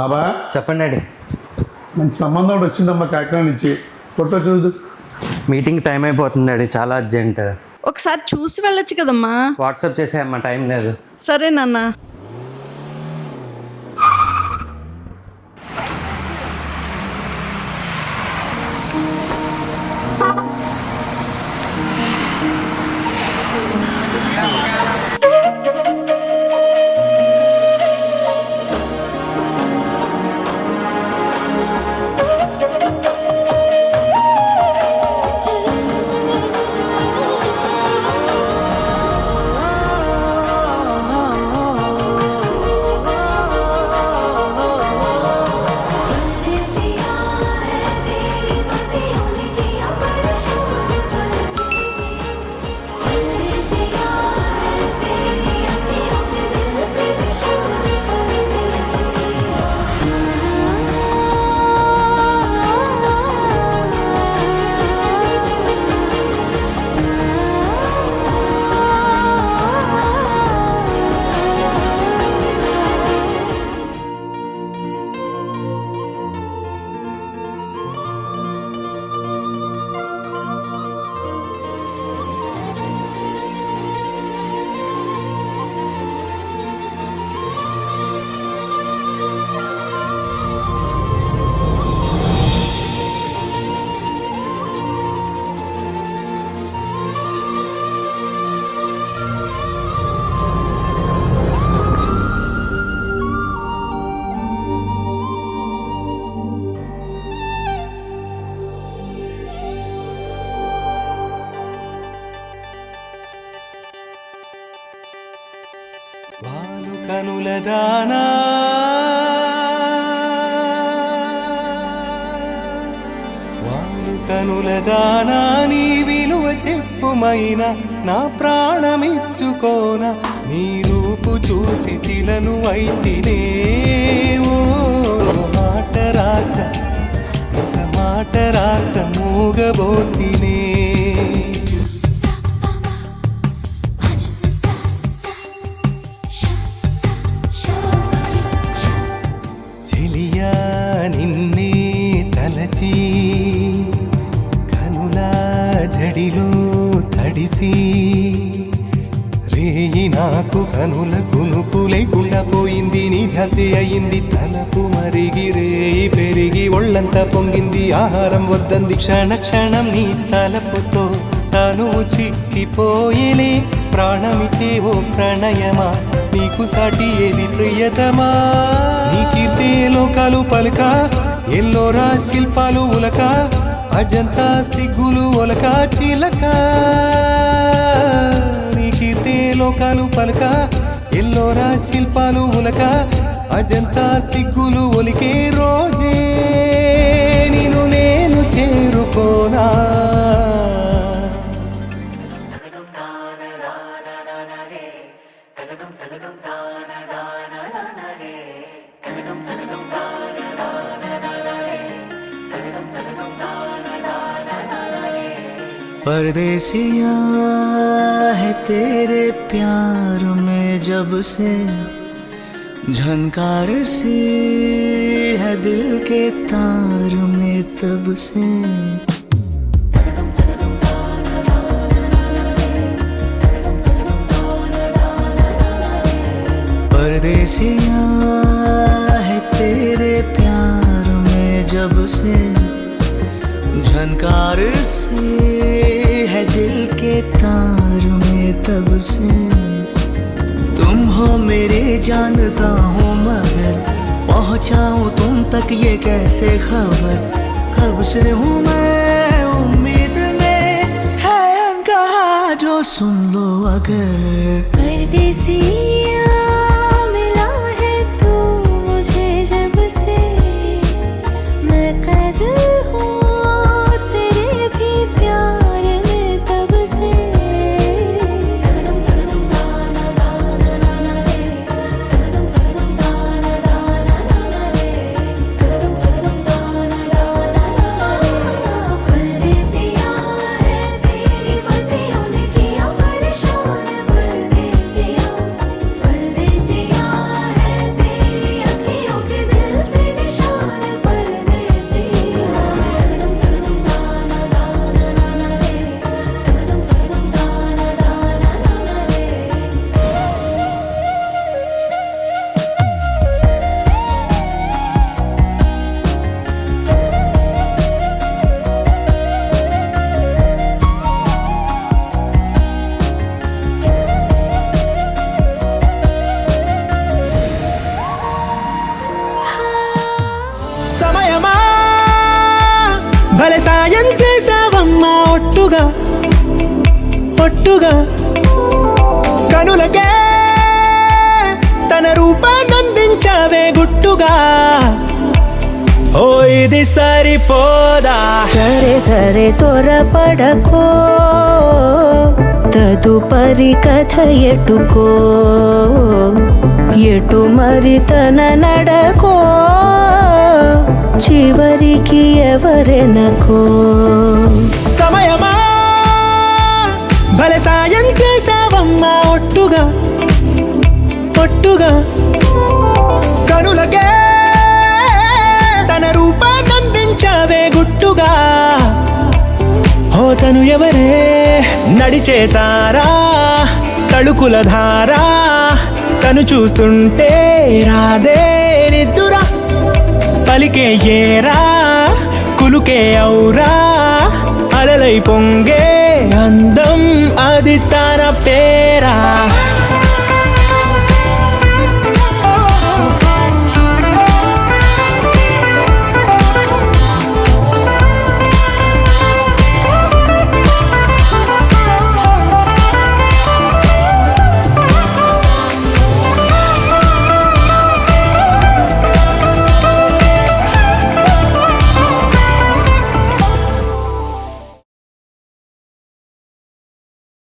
బాబా చెప్పండి డాడీ. మంచి సంబంధం ఒకటి వచ్చిందమ్మా కాకినాడ నుంచి. ఫోటో చూడు. మీటింగ్ టైం అయిపోతుంది డాడీ, చాలా అర్జెంట్. ఒకసారి చూసి వెళ్ళొచ్చు కదమ్మా. వాట్సాప్ చేసేయమ్మా, టైం లేదు. సరే నాన్న. వాలు కనుల దానా వాలు కనుల దానా నీ విలువ చెప్పుమైనా నా ప్రాణమిచ్చుకోన నీ రూపు చూసి శిలను అయితినే. ఓ మాట రాక ఒక మాట రాక మూగబోతినే. చెలియా నిన్నే తలచి కనులా జడిలో తడిసి రేయి నాకు కనుల కునుకు లేకుండా పోయింది. నీ ధ్యాసే అయింది తలపు మరిగి రేయి పెరిగి ఒళ్ళంతా పొంగింది. ఆహారం వద్దంది క్షణ క్షణం నీ తలపుతో తను చిక్కిపోయేలే. ప్రాణమిచే ఓ ప్రణయమా నీకు సాటి ఏది ప్రియతమా. నీ కీర్తే లోకాలు పలుక ఎల్లోరా శిల్పాలు ఉలక అజంతా సిగ్గులు ఒలక చిలక. నీ కీర్తే లోకాలు పలుక ఎల్లోరా శిల్పాలు ఉలక అజంతా సిగ్గులు ఒలికే రోజే నిన్ను నేను చేరుకోనా. परदेसिया है तेरे प्यार में जब से झनकार सी है दिल के तार में तब से. परदेसिया है तेरे प्यार में जब से झनकार से है दिल के तार में तब से. तुम हो मेरे जानता हूँ मगर पहुँचाऊँ तुम तक ये कैसे खबर. कब से हूँ मैं उम्मीद में है अनकहा जो सुन लो अगर. परदेसिया मिला है तू मुझे जब से मैं कैद हूँ ఒట్టుగా ఒట్టుగా కనులకే తన రూపాన్నందించావే గుట్టుగా ఓ ఇది సరిపోదా సరే సరే త్వరపడకో తదుపరి కథ ఎటుకో ఎటు మరి తన నడకో చివరికి ఎవరెనకో సమయమా భలే సాయం చేసావమ్మా ఒట్టుగా ఒట్టుగా కనులకే తన రూపాన్నందించావే గుట్టుగా ఓ తను ఎవరే నడిచే తారా తడుకుల ధారా తను చూస్తుంటే రాదే నిద్దురా పలికే ఏరా కులుకే ఔరా అలలై పొంగే అందం అది తన పేరా